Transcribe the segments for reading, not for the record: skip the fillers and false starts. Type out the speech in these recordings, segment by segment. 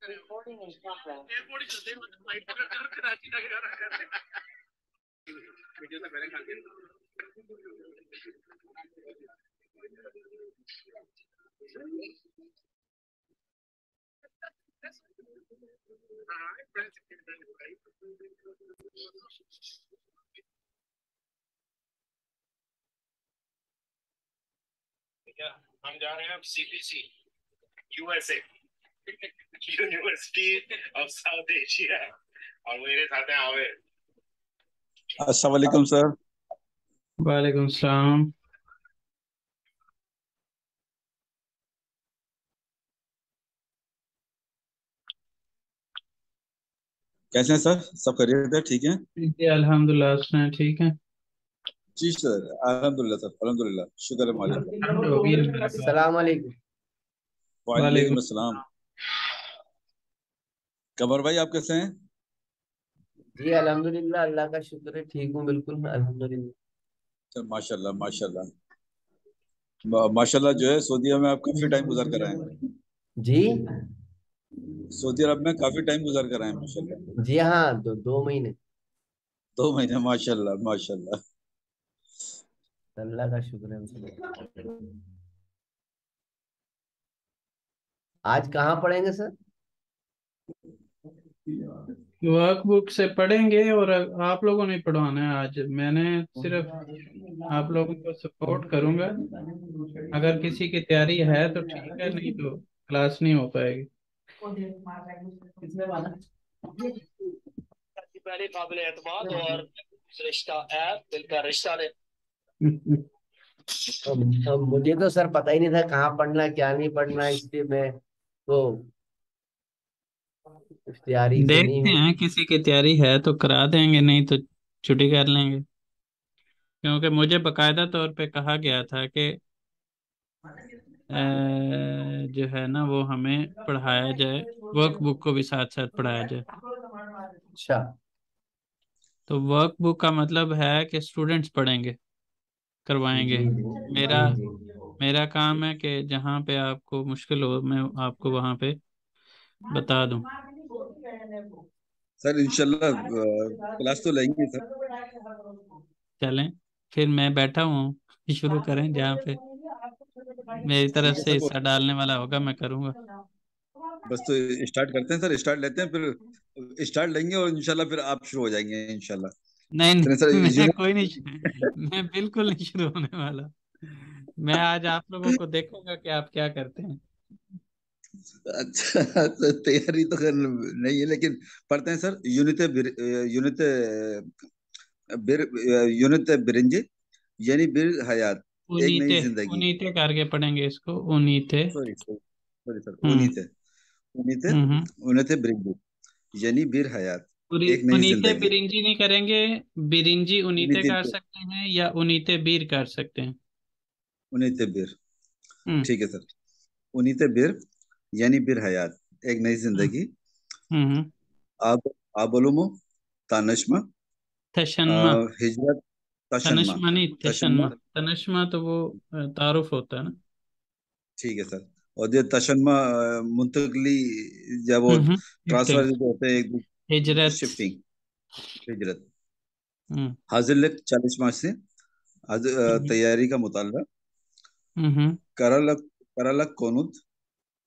हम जा रहे हैं अब CPC USA university of south Asia और मेरे साथ हैं आवेद। अस्सलाम वालेकुम सर। वालेकुम सलाम। कैसे हैं सर? सब खैरियत है? ठीक है जी अल्हम्दुलिल्लाह, सुना ठीक है। जी सर। अल्हम्दुलिल्लाह सर, अल्हम्दुलिल्लाह, शुक्र है मालिक का। होगी ना मेरे पास। अस्सलाम वालेकुम। वालेकुम वालेकुम। अस्सलाम। कमर भाई आप कैसे हैं? जी अल्हम्दुलिल्लाह, अल्लाह का शुक्र है, ठीक हूँ बिल्कुल अल्हम्दुलिल्लाह। सर माशाल्लाह माशाल्लाह माशाल्लाह। जो है सऊदी अरब में आप काफी टाइम गुजार कर आए हैं। जी सऊदी अरब में काफी टाइम गुजार कर आए हैं माशाल्लाह। जी हाँ, 2 महीने। 2 महीने, माशाल्लाह माशाल्लाह। अल्लाह का शुक्र है। आज कहाँ पढ़ेंगे सर? वर्क बुक से पढ़ेंगे और आप लोगों ने पढ़वाना है। आज मैंने सिर्फ आप लोगों को सपोर्ट करूंगा। अगर किसी की तैयारी है तो ठीक है, नहीं तो क्लास नहीं हो पाएगी। पहले काबिल एतमाद और रिश्ता ऐप दिल का रिश्ता ने अब मुझे तो सर पता ही नहीं था कहाँ पढ़ना है, क्या नहीं पढ़ना है, इसलिए मैं तो कुछ तैयारी से नहीं देखते हूँ। हैं, किसी की तैयारी है तो करा देंगे, नहीं तो छुट्टी कर लेंगे। क्योंकि मुझे बकायदा तौर पे कहा गया था कि जो है ना वो हमें पढ़ाया जाए, वर्क बुक को भी साथ साथ पढ़ाया जाए। अच्छा। तो वर्क बुक का मतलब है कि स्टूडेंट्स पढ़ेंगे, करवाएंगे। जी जी मेरा जी जी। मेरा काम है कि जहाँ पे आपको मुश्किल हो मैं आपको वहाँ पे बता दूं। सर इंशाल्लाह क्लास तो लेंगे सर। चलें, फिर मैं बैठा हूँ, शुरू करें। जहाँ पे मेरी तरफ ठीक है से सर। हिस्सा डालने वाला होगा मैं करूँगा। बस तो स्टार्ट करते हैं सर, स्टार्ट लेते हैं, फिर स्टार्ट लेंगे और इंशाल्लाह फिर आप शुरू हो जाएंगे इंशाल्लाह। नहीं चलिए सर, नहीं, मैं कोई नहीं, मैं बिल्कुल नहीं शुरू होने वाला। मैं आज आप लोगों को देखूंगा कि आप क्या करते हैं। अच्छा तो तैयारी तो कर नहीं है, लेकिन पढ़ते हैं सर। यूनिट बिर यूनिट बिरंजे, यानी बिर हयात, एक नई उनीते जिंदगी। उनीते करके पढ़ेंगे इसको, उनीते। सॉरी सॉरी सॉरी सर, हम्म। उन्नीत है। उन्नीत है। हम्म। उन्नीत बिरंजे, यानी बिर हयात, एक नई उनीते जिंदगी। बिरिंजी नहीं करेंगे, बिरिंजी उनीते उन्नीत कर सकते हैं या उनीते बीर कर सकते हैं। उन्नीत बिर, हम्म। ठीक है सर। उन्नीत बिर यानी बिर हयात, एक नई हम्म। जिंदगी। हम्म। आब आबोलुमो, तानश्मा, तशन्मा। हिजरत, तशन्मा। तनश्मा नहीं, तशन्मा, तशन्मा। तनश्मा तो वो तारुफ होता है ना। ठीक है सर। और ये तशन्मा मुंतकली, जब वो मुंतकिल। ट्रांसफर जो होते हैं, एक हिजरत। शिफ्टिंग, हिजरत। हम्म। हाजिर लक 40 मार्च से हम्म। तैयारी का मुतालबा। हम्म। करलक, करलक कोनुत,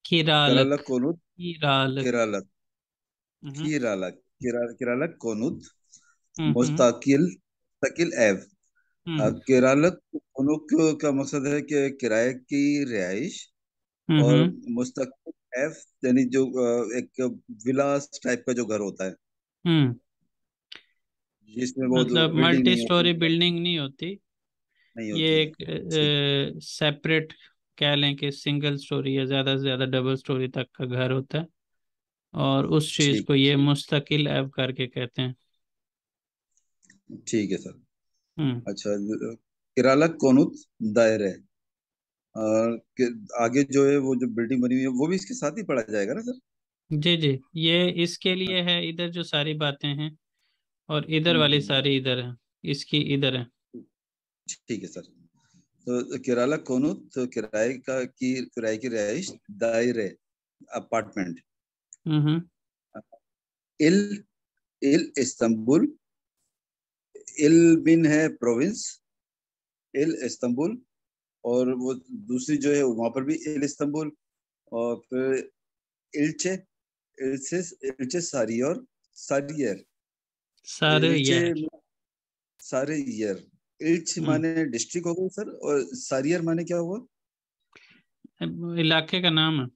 किरालक। करलक कोनुत, किरालक। किरालक, हम्म। किरालक, किरालक कोनुत, हम्म। मुस्तकिल, तकिल एव। हम्म। किरालक कोनुत का मकसद है कि किराए की रिहाइश। और हम्म। मुस्तकिल एफ यानी जो एक विलास टाइप का जो घर होता है, हम्म। जिसमें वो जो मतलब बिल्डिंग मल्टी नहीं होती, स्टोरी बिल्डिंग नहीं होती। नहीं ये होती है। एक ठीक, सेपरेट, कह लें कि सिंगल स्टोरी या ज़्यादा से ज़्यादा डबल स्टोरी तक का घर होता है। और उस चीज़ ठीक, को ये मुस्तकिल एब करके कहते हैं। ठीक है सर। हम्म। अच्छा, किराला कोनुत दायरे, और आगे जो है वो जो बिल्डिंग बनी हुई है वो भी इसके साथ ही पढ़ा जाएगा ना सर? जी जी, ये इसके लिए है, इधर जो सारी बातें हैं और इधर वाली हम्म, सारी इधर है, इसकी इधर है। ठीक है सर। तो किराला कोनुत, तो किराए की रिहाइश, दायरे, अपार्टमेंट, हम्म। इल इल इस्तांबुल, इल बिन है प्रोविंस, इल इस्तांबुल। और वो दूसरी जो है वहां पर भी इल इस्तांबुल। और फिर इल्चे, इल्चे, इल्चे सारियर, सारियर, सारे इल्चे यार। सारे ईयर। इल्च माने डिस्ट्रिक्ट हो गई सर, और सारियर माने क्या हुआ? इलाके का नाम है,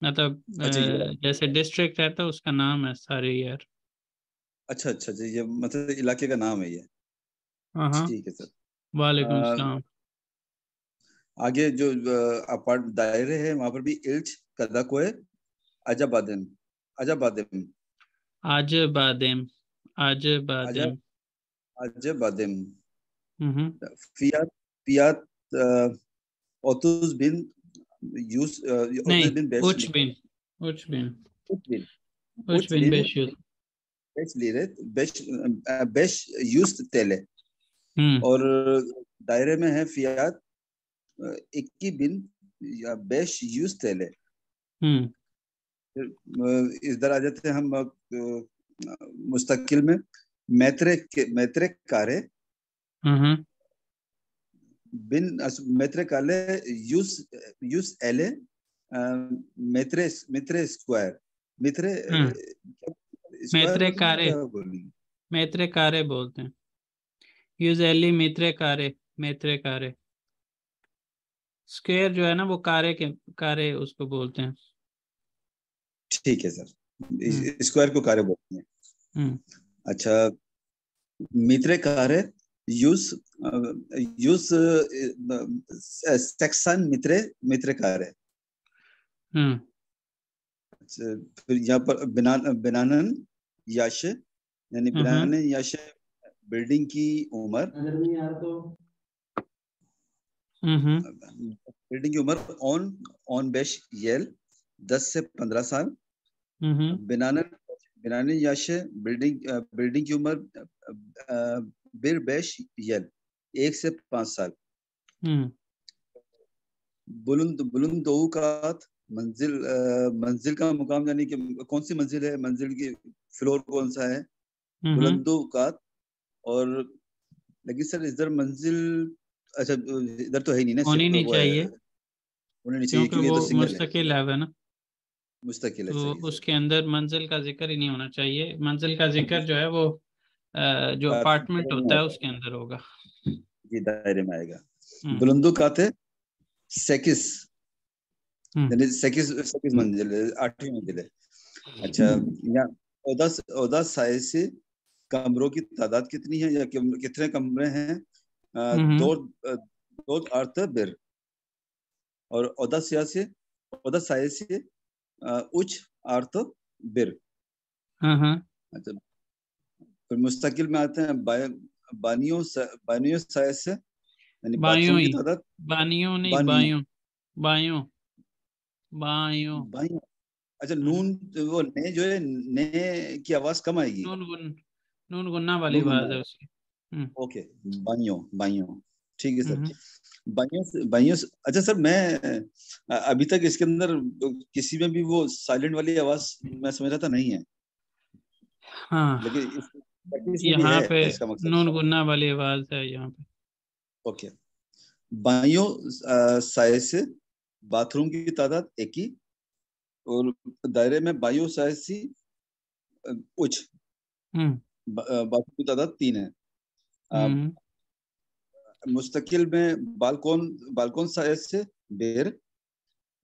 मतलब अच्छा ये, जैसे डिस्ट्रिक्ट है तो उसका नाम है सारे यार। अच्छा अच्छा जी, ये मतलब इलाके का नाम है ये। हाँ हाँ। ठीक है सर। वालेकुम अ, सलाम। आगे जो अपार्ट दायरे हैं वहां पर भी इल्च, कदाकोए, अजाबादन, अजाबादम, आज बादेम। आज अजा बादेम। अजाबादम, हम्म। फियात, फियात, ओतुस बिन यूस, नहीं, ओतुस बिन बेश, उच बिन। उच बिन। उच बिन, उच उच बिन बिन बेशूद। बेश लिरे, बेश, बेश यूस तेले। हम्म और दायरे में है फियात, इक्की बिन या बेश यूस तेले। हम्म फिर इधर आ जाते हैं हम मुस्तकिल में। मैत्रे मैत्रे कारे हम्म बिन मैत्रे काले यूस, यूस एले, मैत्रे मित्रे स्क्वायर, मित्रे हम्म। स्क्वायर मैत्रे बोलेंगे कारे। क्या बोलेंगे? मैत्रे कारे बोलते हैं यूजली, मैत्रे कारे। मैत्रे कारे। स्क्वायर जो है ना वो कारे के, कारे उसको बोलते हैं। ठीक है सर, हम्म स्क्वायर को कारे बोलते हैं। हम्म अच्छा, मित्रे कारे यूस, यूस सेक्शन मित्रे, मित्रे कारे। हम्म अच्छा, फिर यहाँ पर बिनानन याशे, यानी हम्म बिनानन याशे बिल्डिंग की उम्र, हम्म बिल्डिंग की उम्र ऑन, ऑन बेश येल 10 से 15 साल। हम्म बिनानन, बिनानन याशे बिल्डिंग, बिल्डिंग की उम्र बिर बेश येल 1 से 5 साल। हम्म बुलंद बुलंद औकात मंजिल, मंजिल का मुकाम यानी कि कौन सी मंजिल है, मंजिल की फ्लोर कौन सा है? हम्म। बुलंद औकात। और लेकिन सर इधर मंजिल, अच्छा इधर तो है ही नहीं ना, होनी सिर्फ नहीं वो है, चाहिए होना नहीं चाहिए क्योंकि क्योंकि ये वो तो सिंगल है, मुस्तकिल है ना। मुस्तकिल है, तो सही है सर। उसके अंदर मंजिल का जिक्र ही नहीं होना चाहिए। मंजिल का जिक्र जो है वो जो अपार्टमेंट दायरे में होता है आएगा उसके अंदर होगा। जी, दायरे में आएगा। हम्म बुलंदो काते सेकिस, हम्म यानी सेकिस, सेकिस मंजिल है, 8वीं मंजिल है। अच्छा, यहाँ ओदा, ओदा साइज से कमरों की तादाद कितनी है, या कितने कमरे हैं? हम्म दो, दो अर्थ बिर। और ओदा सियासी, ओदा साइज से उच्च अर्थ बिर। हाँ। अच्छा, फिर मुस्तकिल में आते हैं बानियों, बानियों साइज से, यानी बायों बाथरूम की ही। तादाद। बानियों नहीं, बानियों, बायों। बायों। बायों। बाइयों। अच्छा, हम्म। नून, वो ने जो है, ने की आवाज कम आएगी। नून गुन, नून गुन्ना वाली नून गुन्ना आवाज है है। उसकी। हम्म ओके, बाइयों, बाइयों। ठीक है सर। हम्म। बाइयों बाइयों अच्छा सर, मैं अभी तक इसके अंदर किसी में भी वो साइलेंट वाली आवाज मैं समझ रहा था नहीं है, हाँ, लेकिन इसमें भी यहाँ है, पे इसका मकसद। नून गुन्ना वाली आवाज है यहाँ पे। ओके, बाइयों साइज से बाथरूम की तादाद एक ही। और दायरे में बाइयों साइज से उच्च हम्म बाथरूम की तादाद 3 है। अ, हम्म मुस्तकिल में बालकोन, बालकोन साइज से बेर।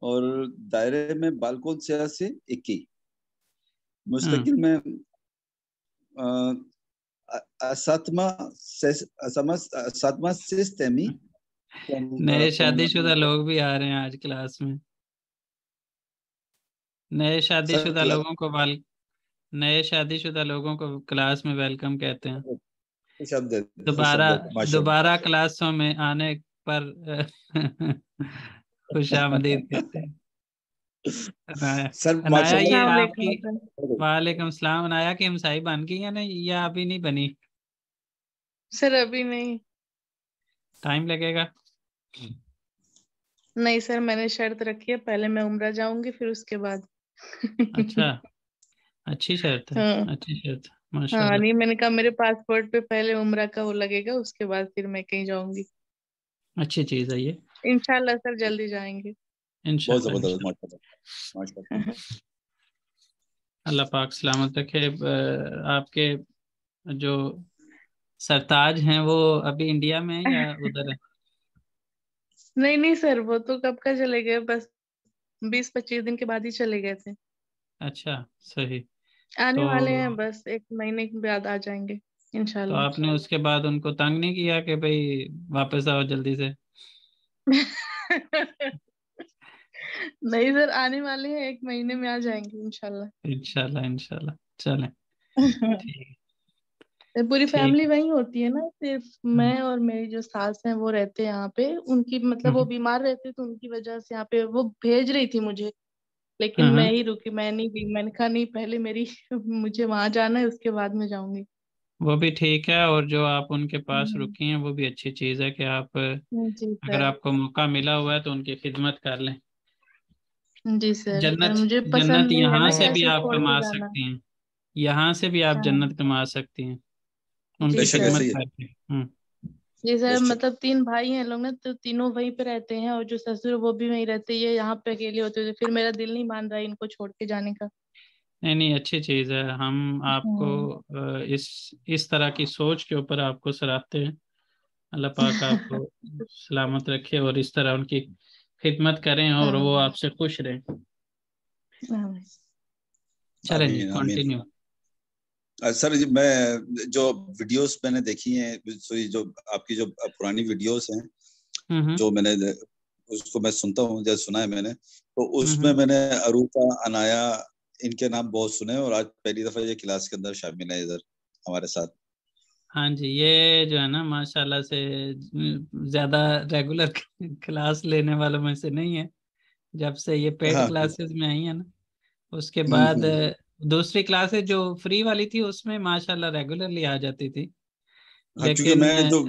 और दायरे में बालकोन साइज से 21। हम्म। मुस्तकिल में सातवा से, सातवा सिस्टेमी नए कौन? शादीशुदा लोग भी आ रहे हैं आज क्लास में। नए सर शादीशुदा क्लास लोगों को वाल नए शादीशुदा लोगों को क्लास में वेलकम कहते हैं। शब्द है, खुश दोबारा, शब्द है, माशाल्लाह। दोबारा क्लासों में आने पर खुश आमदीद कहते हैं। अनाया। सर अनाया, ये माशाल्लाह। अस्सलाम आपकी। वालेकुम सर। वालेकुम सलाम। अनाया की हमसाई बन गई है ना, या अभी नहीं बनी? सर अभी नहीं। टाइम लगेगा। नहीं सर, मैंने शर्त रखी है, पहले मैं उम्रा जाऊंगी फिर उसके बाद। अच्छा, अच्छी शर्त है, हाँ अच्छी शर्त है, हाँ, माशाल्लाह। नहीं मैंने कहा मेरे पासपोर्ट पे पहले उम्रा का वो लगेगा, उसके बाद फिर मैं कहीं जाऊंगी। अच्छी चीज़ है ये, इंशाल्लाह सर जल्दी जाएंगे। बहुत इंशाल्लाह जबरदस्त, इंशाल्लाह। माशाल्लाह माशाल्लाह। अल्लाह पाक सलामत रखे। आपके जो सरताज हैं वो अभी इंडिया में है या उधर है? नहीं नहीं सर, वो तो कब का चले गए, बस 20-25 दिन के बाद ही चले गए थे। अच्छा, सही। आने तो वाले हैं, बस 1 महीने के बाद आ जाएंगे तो इंशाल्लाह। आपने उसके बाद उनको तंग नहीं किया कि भाई वापस आओ जल्दी से? नहीं सर, आने वाले हैं, 1 महीने में आ जाएंगे इंशाल्लाह। इंशाल्लाह इंशाल्लाह, चलें। ठीक, पूरी ठीक। फैमिली वहीं होती है ना, सिर्फ हम्म, मैं और मेरी जो सास हैं वो रहते हैं यहाँ पे। उनकी मतलब वो हम्म, बीमार रहते तो उनकी वजह से यहाँ पे वो भेज रही थी मुझे, लेकिन मैं हम्म। ही रुकी, मैं नहीं गई। मैंने कहा नहीं, पहले मेरी मुझे वहां जाना है, उसके बाद में जाऊंगी। वो भी ठीक है, और जो आप उनके पास हम्म, रुकी हैं वो भी अच्छी चीज़ है कि आप, जी अगर सर। आपको मौका मिला हुआ है तो उनकी खिदमत कर लें। जी सर, जन्नत, मुझे जन्नत पसंद नहीं है यहाँ ना से भी ऐसे आप छोड़ के कमा जाना। सकती हैं, यहाँ से भी आप हाँ जन्नत कमा सकती हैं जी उनकी बेशक ऐसे सर। खिदमत ही है, करके। जी सर, बेशक। मतलब 3 भाई हैं लोग ना, तो तीनों वहीं पे रहते हैं, और जो ससुर वो भी वहीं रहते हैं। ये यहाँ पे अकेले होते थे, फिर मेरा दिल नहीं मान रहा है इनको छोड़ के जाने का। नहीं नहीं, अच्छी चीज़ है। हम आपको हम्म। इस तरह की सोच के ऊपर आपको सराहते हैं। अल्लाह पाक आपको सलामत रखे और इस तरह उनकी खिदमत करें और वो हाँ आपसे खुश रहें। हाँ। चलें जी, आमीन आमीन। कंटिन्यू। सर जी, मैं जो वीडियोस मैंने देखी हैं, जो आपकी जो पुरानी वीडियोस हैं, हम्म, जो मैंने उसको मैं सुनता हूँ, जैसे सुना है मैंने, तो उसमें हम्म। मैंने अरूपा, अनाया, इनके नाम बहुत सुने, और आज पहली दफा ये क्लास के अंदर शामिल है इधर हमारे साथ। हाँ जी, ये जो है ना माशाल्लाह से ज्यादा रेगुलर क्लास लेने वालों में से नहीं है। जब से ये पेड हाँ क्लासेस में आई है ना, उसके हम्म, बाद दूसरी क्लासेस जो फ्री वाली थी उसमें माशाल्लाह रेगुलरली आ जाती थी। हाँ, क्योंकि लेकिन मैंने जो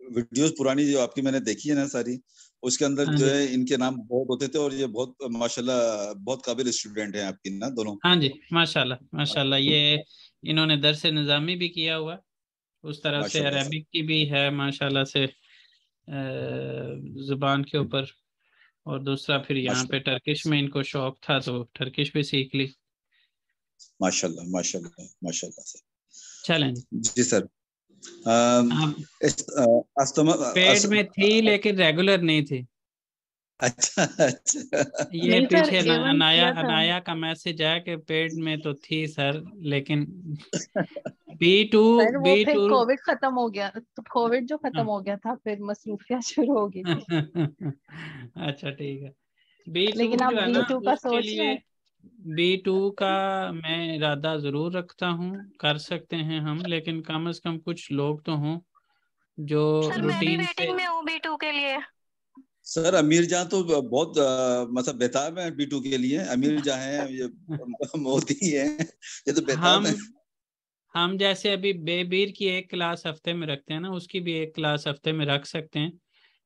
वीडियोस पुरानी जो आपकी मैंने देखी है ना सारी, उसके अंदर हाँ जो जी, है इनके नाम बहुत होते थे, और ये बहुत माशाल्लाह बहुत काबिल स्टूडेंट हैं आपकी ना दोनों। हाँ जी, माशाल्लाह माशाल्लाह। ये इन्होंने दरस निज़ामी भी किया हुआ, उस तरह से माशाल्लाह से। अरबिक की भी है माशाल्लाह से जुबान के ऊपर। और दूसरा फिर यहाँ पे माशाल्लाह टर्किश में इनको शौक था तो टर्किश भी सीख ली। माशाल्लाह माशाल्लाह माशाल्लाह से। चलें। जी सर। अम, आप इस अस्तमा पेड में थी लेकिन रेगुलर नहीं थी। अच्छा अच्छा। ये नहीं सर, पीछे A1 अनाया किया था। अनाया का मैसेज है कि पेड में तो थी सर, लेकिन बी टू, सर वो बी फिर टू। कोविड खत्म हो गया, तो कोविड जो खत्म हो गया था फिर मसरूफियत शुरू हो गई थी। अच्छा ठीक है। बी टू लेकिन जो आप है ना B2 का उसके सोच रहे लिए, हैं? बी टू का मैं इरादा जरूर रखता हूँ, कर सकते हैं हम, लेकिन कम से कम कुछ लोग तो हों जो सर मैं भी रूटीन से। वेटिंग में हूँ B2 के लिए। सर अमीर जहाँ तो बहुत मतलब बेताब है B2 के लिए। अमीर जहाँ है ये मोदी है, ये तो बेताब हम है। हम जैसे अभी बेबीर की एक क्लास हफ्ते में रखते हैं ना, उसकी भी एक क्लास हफ्ते में रख सकते हैं,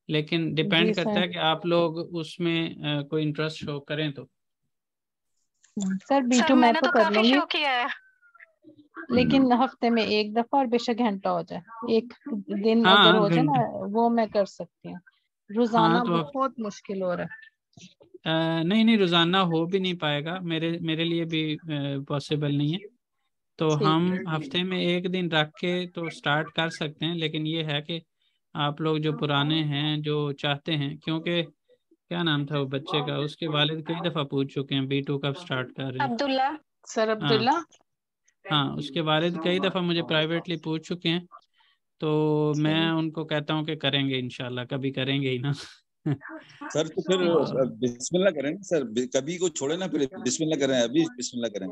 लेकिन जी डिपेंड करता सर। है कि आप लोग उसमें कोई इंटरेस्ट शो करें तो। सर सर B2 मैं मैंने तो तो कर काफी लूंगी, शो किया है। लेकिन हफ्ते में एक दफा और बेशक घंटा हो जाए, एक दिन अगर हाँ हो जाए घंटा। ना, वो मैं कर सकती हूँ। हाँ रोजाना तो बहुत मुश्किल हो रहा है। नहीं नहीं, रोजाना हो भी नहीं पाएगा, मेरे मेरे लिए भी पॉसिबल नहीं है। तो ठीक हम है। हफ्ते में एक दिन रख के तो स्टार्ट कर सकते हैं, लेकिन ये है कि आप लोग जो पुराने हैं जो चाहते हैं, क्योंकि क्या नाम था वो बच्चे का, उसके वालिद कई दफ़ा पूछ चुके हैं B2 कब स्टार्ट कर रहे हैं। अब्दुल्ला। सर हाँ अब्दुल्ला। हाँ, उसके वालिद कई दफ़ा मुझे प्राइवेटली पूछ चुके हैं, तो मैं ठीक। उनको कहता हूँ कि करेंगे इंशाल्लाह, कभी करेंगे ही ना। सर तो फिर और बिस्मिल्लाह करें ना सर, कभी को छोड़े ना, फिर बिस्मिल्लाह करें, अभी बिस्मिल्लाह करें,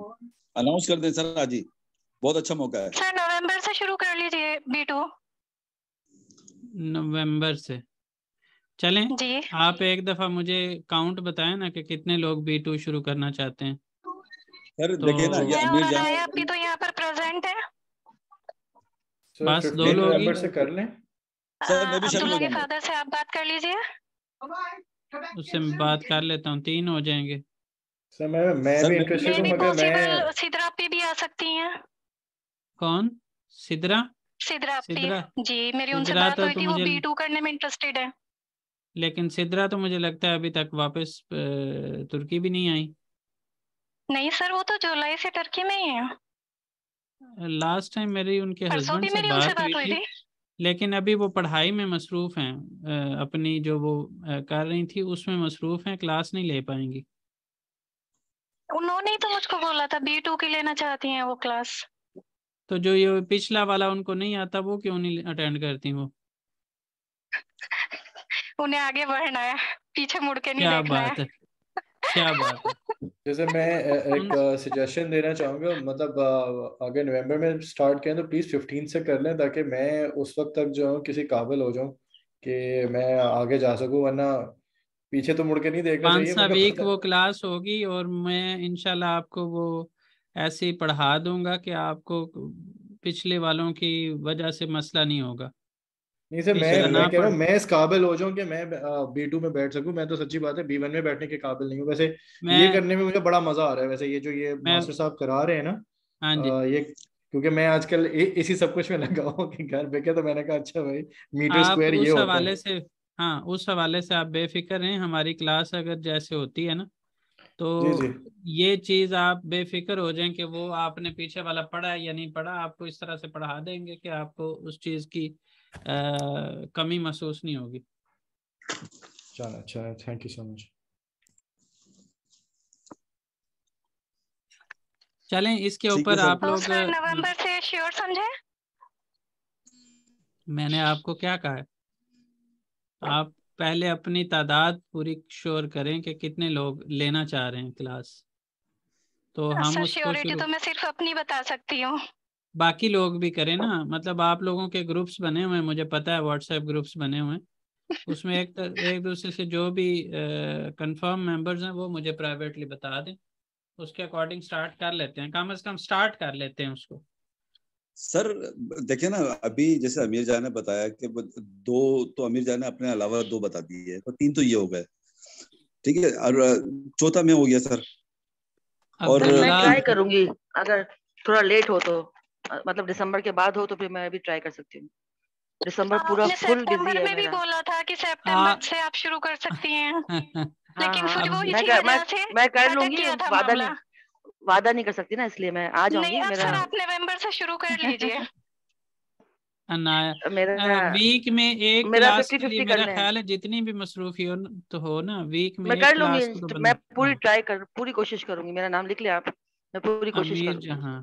अनाउंस कर दें सर आज ही, बहुत अच्छा मौका है। सर नवंबर से शुरू कर लीजिए B2। नवंबर से चलें। जी। आप एक दफ़ा मुझे काउंट बताएं ना कि कितने लोग B2 शुरू करना चाहते हैं। सर तो देखिए ना, ये मैं और अमीर जहाँ अनाया भी तो यहाँ पर प्रेजेंट है। सर बस दो 15 लोग ही। नवंबर से कर लें। सर मैं भी शामिल अब्दुल्ला हो के जाऊंगा। फादर से आप बात कर लीजिए। उससे मैं बात कर लेता हूँ, 3 हो जाएंगे। सर मैं सर भी मैं इंटरेस्टेड नहीं हूँ, नहीं मगर मैं पॉसिबल सीधरा आ सकती हैं? कौन? सिद्रा? सिद्रा सिद्रा प्लीज जी, मेरी उनसे सिद्रा बात हुई थी, वो B2 करने में इंटरेस्टेड है। लेकिन सिद्रा तो मुझे लगता है अभी तक वापस तुर्की भी नहीं आई। नहीं सर, वो तो जुलाई से टर्की में ही है। लास्ट टाइम मेरी उनके परसों हस्बैंड भी से मेरी उनसे बात हुई बात हुई थी, थी। लेकिन अभी वो पढ़ाई में मसरूफ हैं। अपनी जो वो कर रही थी उसमें मसरूफ हैं, क्लास नहीं ले पाएंगी। उन्होंने ही तो मुझको बोला था B2 की लेना चाहती हैं वो क्लास। तो जो ये पिछला वाला उनको नहीं आता वो क्यों नहीं अटेंड करती वो? उन्हें आगे बढ़ना है, पीछे मुड़ के नहीं क्या देखना बात है, क्या बात है। जैसे मैं एक सजेशन देना चाहूँगा, मतलब अगर नवंबर में स्टार्ट करें तो प्लीज़ 15 से कर लें, ताकि मैं उस वक्त तक जो हूँ किसी काबिल हो जाऊँ कि मैं आगे जा सकूँ, वरना पीछे तो मुड़ के नहीं देखना चाहिए। 5 मेरे को वीक पता वो क्लास होगी और मैं इंशाल्लाह आपको वो ऐसे ही पढ़ा दूंगा कि आपको पिछले वालों की वजह से मसला नहीं होगा। नहीं सर, पिछला मैं ना कह रहा पढ़ हूँ मैं इस काबिल हो जाऊं कि मैं B2 में बैठ सकूं। मैं तो सच्ची बात है B1 में बैठने के काबिल नहीं हूँ वैसे। ये मैं करने में मुझे बड़ा मजा आ रहा है वैसे, ये जो ये मैं मास्टर साहब करा रहे हैं ना, हाँ जी, ये क्योंकि मैं आजकल इसी सब कुछ में लगा हूँ कि घर पे क्या, तो मैंने कहा अच्छा भाई मीटर आप स्क्वायर ये उस होता हवाले है। से, हाँ उस हवाले से आप बेफिक्र हैं। हमारी क्लास अगर जैसे होती है ना, जी जी। तो ये चीज़ आप बेफिक्र हो जाएं कि वो आपने पीछे वाला पढ़ा है या नहीं पढ़ा, आपको इस तरह से पढ़ा देंगे कि आपको उस चीज़ की कमी महसूस नहीं होगी। चलो अच्छा, थैंक यू सो मच। चलें इसके ठीक है ऊपर सर। आप तो लोग सर नवंबर से श्योर समझे? मैंने आपको क्या कहा है, आप पहले अपनी तादाद पूरी श्योर करें कि कितने लोग लेना चाह रहे हैं क्लास, तो हम सर उसको श्योरिटी शुरू, तो मैं सिर्फ अपनी बता सकती हूँ। बाकी लोग भी करें ना। मतलब आप लोगों के ग्रुप्स बने हुए हैं, मुझे पता है व्हाट्सएप ग्रुप्स बने हुए हैं, उसमें एक दूसरे से जो भी कंफर्म मेंबर्स हैं वो मुझे प्राइवेटली बता दें, उसके अकॉर्डिंग स्टार्ट कर लेते हैं, कम से कम स्टार्ट कर लेते हैं उसको। सर देखिए ना, अभी जैसे अमीर जान ने बताया कि दो, तो अमीर जान ने अपने अलावा 2 बता दिए, तो 3 तो ये हो गए। ठीक है, और चौथा मैं हो गया सर। और मैं अब्दुल्ला, ट्राई करूंगी, अगर थोड़ा लेट हो तो मतलब दिसंबर के बाद हो तो फिर मैं भी ट्राई कर सकती हूँ। दिसंबर पूरा आपने फुल बिजी सितंबर है में भी मेरा। बोला था कि आ, सितंबर से आप शुरू कर सकती हैं, हाँ लेकिन हाँ, फिर वो अब इसी वजह से मैं कर अटक लूंगी, गया था वादा मामला। नहीं, वादा नहीं कर सकती ना, इसलिए मैं आ नहीं जाऊंगी। अब मेरा सर आप नवंबर से शुरू कर लीजिए। मेरा वीक में एक मेरा क्लास के लिए 50-50 कर मेरा लें। ख्याल है जितनी भी मसरूफी हो तो हो ना, वीक में मैं एक कर लूंगी, क्लास को तो मैं बंदा, पूरी कोशिश करूंगी। मेरा नाम लिख लिया आप, मैं पूरी कोशिश अमीर करूंगी। जहां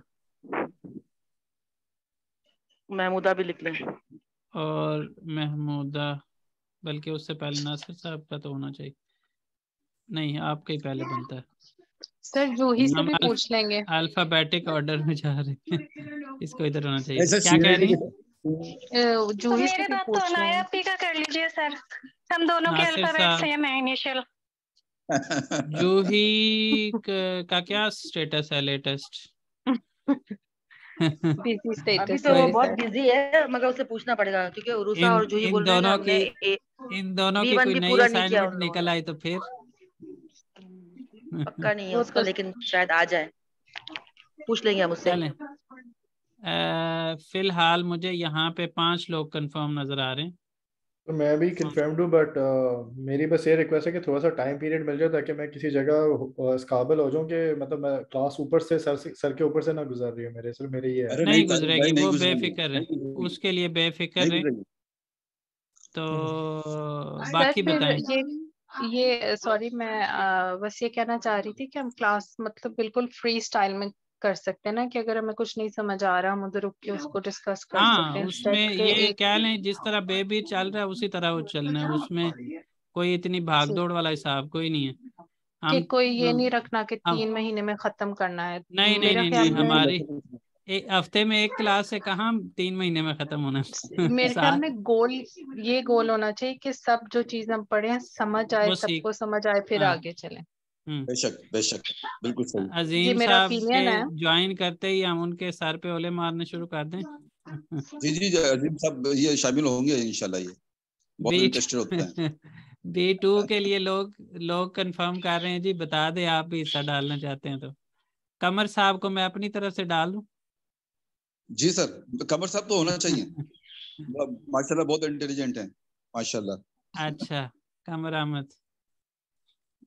महमूदा भी लिख लें। और महमूदा, बल्कि उससे पहले नासिर साहब का तो होना चाहिए, नहीं आपका ही पहले बनता है। सर जूही से हम भी पूछ लेंगे। अल्फाबेटिक ऑर्डर में जा रहे हैं, इसको इधर होना चाहिए था। ऐसा क्या कह रही हैं? तो जूही से मेरे भी बाद तो पूछ लेंगे। अनाया पी का कर लीजिए सर, हम दोनों के नासिर अल्फाबेट साहब, सेम है इनिशियल। जूही का क्या स्टेटस है लेटेस्ट? बिजी अभी स्टेटस तो है वो कोई बहुत सर। बिजी है, मगर उसे पूछना पड़ेगा क्योंकि उरुसा इन और जूही इन बोल रहे हैं ना, दोनों हमने की इन दोनों की B1 कोई भी नई पूरा नहीं किया असाइनमेंट उन लोगों निकल ने। आई तो फिर पक्का नहीं है वो उसका, तो लेकिन शायद आ जाए, पूछ लेंगे हम उससे। चलें। फिलहाल मुझे यहाँ पे 5 लोग कंफर्म नजर आ रहे हैं। तो मैं भी कंफर्म्ड हूँ, बट मेरी बस ये रिक्वेस्ट है कि थोड़ा सा टाइम पीरियड मिल जाए, ताकि मैं किसी जगह इस काबिल हो जाऊँ कि मतलब मैं क्लास ऊपर से सर के ऊपर से ना गुजर रही हूँ मेरे, सिर्फ मेरे ये है। अरे नहीं नहीं गुजरेगी, भाई, नहीं वो गुजरेगी, बेफिक्र है, नहीं गुजरेगी, उसके लिए बेफिक्र नहीं है। गुजरेगी। तो सर बाकी फिर बताएं। ये सॉरी, मैं बस ये कहना चाह रही थी कि हम क्लास मतलब बिल्कुल फ्री स्टाइल में कर सकते हैं ना, कि अगर हमें कुछ नहीं समझ आ रहा हम उधर रुक के उसको डिस्कस कर हाँ सकते हैं उसमें सेट के ये एक। कह लें जिस तरह बेबी चल रहा है उसी तरह वो चलना है, उसमें कोई इतनी भागदौड़ वाला हिसाब कोई नहीं है। कि हम कोई ये नहीं रखना कि हम 3 महीने में खत्म करना है। नहीं नहीं मेरा नहीं ख्याल नहीं, में हमारी एक हफ्ते में एक क्लास है, कहाँ 3 महीने में खत्म होना है। मेरे ख्याल में गोल, ये गोल होना चाहिए कि सब जो चीज हम पढ़े हैं समझ आए, वो सीख, सबको समझ आए, फिर हाँ आगे चलें। बेशक बेशक, बिल्कुल सही। ये अजीम मेरा साहब के ओपिनियन है। ज्वाइन करते ही हम उनके सर पे ओले मारने शुरू कर दें। जी जी जी, अजीम साहब ये शामिल होंगे इंशाल्लाह, ये बहुत बी इंटरेस्टेड होते हैं। B2 के लिए लोग लोग कंफर्म कर रहे हैं जी, बता दें आप भी हिस्सा डालना चाहते हैं तो। कमर साहब को मैं अपनी तरफ से डाल दूं? जी सर, कमर साहब तो होना चाहिए। माशाल्लाह बहुत इंटेलिजेंट है, माशाल्लाह। अच्छा, कमर अहमद,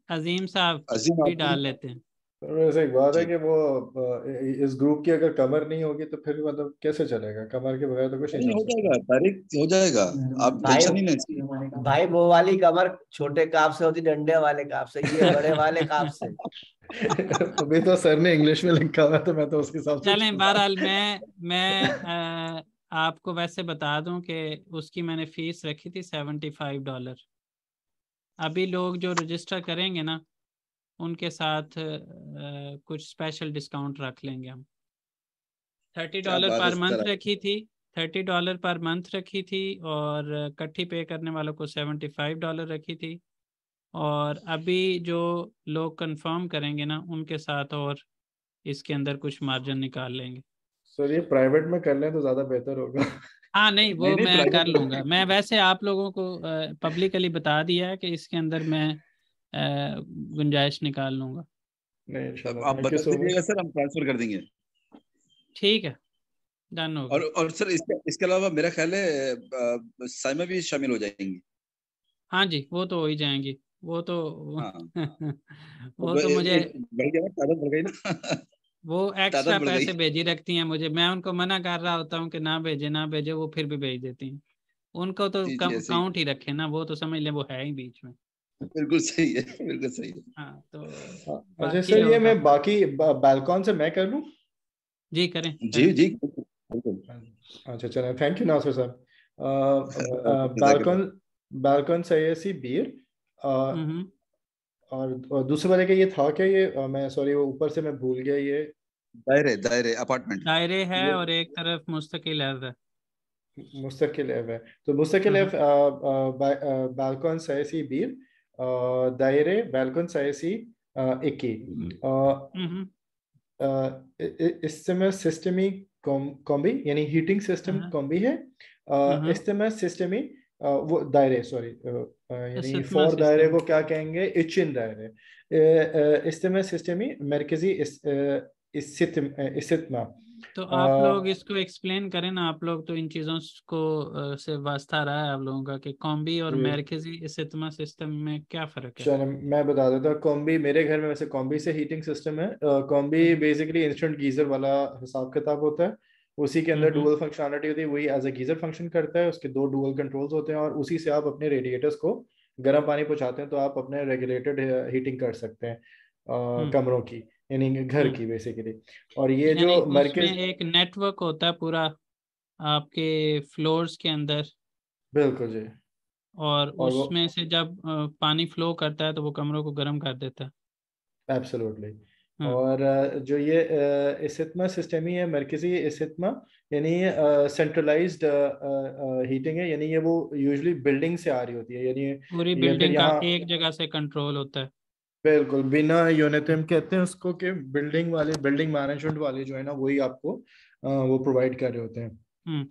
अजीम साहब अजीम भी आप डाल लेते हैं। तो वैसे एक बात है जी। कि वो इस ग्रुप की अगर कमर नहीं होगी तो फिर मतलब कैसे चलेगा? कमर के बगैर तो कुछ नहीं नहीं, हो चल सकता। जाएगा, तारीख हो जाएगा, आप भाई टेंशन नहीं लें इसकी। भाई वो वाली कमर छोटे काप से होती, डंडे वाले काप से, ये बड़े वाले काप से। अभी तो सर ने इंग्लिश में लिखा हुआ है तो मैं तो उसके हिसाब से चलें, चल रहा बहरहाल हूँ। मैं आपको वैसे बता दूं कि उसकी मैंने फीस रखी थी $75। अभी लोग जो रजिस्टर करेंगे ना, उनके साथ कुछ स्पेशल डिस्काउंट रख लेंगे हम। क्या $30 बात है पर मंथ सर। रखी थी, $30 पर मंथ रखी थी, और इकट्ठी पे करने वालों को $75 रखी थी। और अभी जो लोग कंफर्म करेंगे ना, उनके साथ और इसके अंदर कुछ मार्जिन निकाल लेंगे। सर ये प्राइवेट में कर लें तो ज्यादा बेहतर होगा। हाँ नहीं, नहीं वो नहीं, मैं कर लूँगा। प्राइवेट मैं वैसे आप लोगों को पब्लिकली बता दिया है कि इसके अंदर मैं गुंजाइश निकाल लूँगा। नहीं इंशाल्लाह, आप थैंक यू बता सो दीजिएगा मच। सर, हम ट्रांसफर कर देंगे। ठीक है, डन हो गया। और सर इसके अलावा मेरा ख्याल है साइमा भी शामिल हो जाएंगी। हाँ जी, वो तो हो ही जाएंगी, वो तो हाँ, वो तो मुझे, बढ़ गया ना, तादाद बढ़ गई ना। वो तादाद एक्स्ट्रा बढ़ गई। पैसे भेजी रखती हैं मुझे। मैं उनको मना कर रहा होता हूँ कि ना भेजे ना भेजे, वो फिर भी भेज देती हैं। उनको तो जी जी, ऐसे ही। काउंट ही रखे ना, वो तो समझ ले वो है ही बीच में। बिल्कुल सही है, बिल्कुल सही है। हाँ तो अच्छा बाकी सर, ये और मैं बाकी बालकॉन से मैं कर लूँ? जी करें जी करें। जी, बिल्कुल। अच्छा चलें, थैंक यू नासिर सर। जज़ाकल्लाह। बालकॉन बालकॉन सयासी बीर। हम्म। और दूसरे वाले का ये था क्या? ये मैं सॉरी, वो ऊपर से मैं भूल गया ये। दायरे दायरे अपार्टमेंट। दायरे है ये और एक तरफ मुस्तकिल है। मुस्तकिल है तो मुस्तकिल है। हम्म बालकॉन सयासी बीर, दायरे बालकॉन सयासी इक्की। हम्म इस्तेमाल सिस्टमी कॉम्बी यानी हीटिंग सिस्टम हम्म कॉम्बी है। हम्म। इस्तेमाल सिस्टमी वो दायरे सॉरी, यानी इस्तिमा फॉर दायरे सिस्टम। को क्या कहेंगे? इचिन दायरे। इस्तेमाल सिस्टमी मरकजी इस्तिमा। तो आप लोग इसको एक्सप्लेन करें ना, आप लोग तो इन चीज़ों को से वास्ता रहा है आप लोगों का कि कॉम्बी और मरकजी इस्तिमा सिस्टम में क्या फ़र्क है। चलो मैं बता देता हूँ। कॉम्बी मेरे घर में वैसे कॉम्बी से हीटिंग सिस्टम है। कॉम्बी बेसिकली इंस्टेंट गीजर वाला हिसाब किताब होता है। उसी के अंदर हम्म डुअल फंक्शनलिटी होती है, वही एज ए गीजर फंक्शन करता है। उसके दो डुअल कंट्रोल्स होते हैं और उसी से आप अपने रेडिएटर्स को गर्म पानी पहुंचाते हैं, तो आप अपने रेगुलेटेड हीटिंग कर सकते हैं हम्म कमरों की, यानी घर हम्म। की बेसिकली। और ये यानी जो उसमें मरकज, एक नेटवर्क होता है पूरा आपके फ्लोर्स के अंदर, बिल्कुल जी। और और वो उसमें से जब पानी फ्लो करता है तो वो कमरों को गर्म कर देता है। एब्सोल्युटली। हाँ। और जो ये इस्तिमा सिस्टम ही है, मरकजी इस्तिमा, यानी सेंट्रलाइज्ड हीटिंग है। यानी ये वो यूजुअली बिल्डिंग से आ रही होती है, यानी पूरी ये फिर बिल्डिंग का यहाँ एक जगह से कंट्रोल होता है। बिल्कुल बिना यूनिट, हम कहते हैं उसको कि बिल्डिंग वाले, बिल्डिंग मैनेजमेंट वाले जो है ना, वही आपको वो प्रोवाइड कर रहे होते हैं।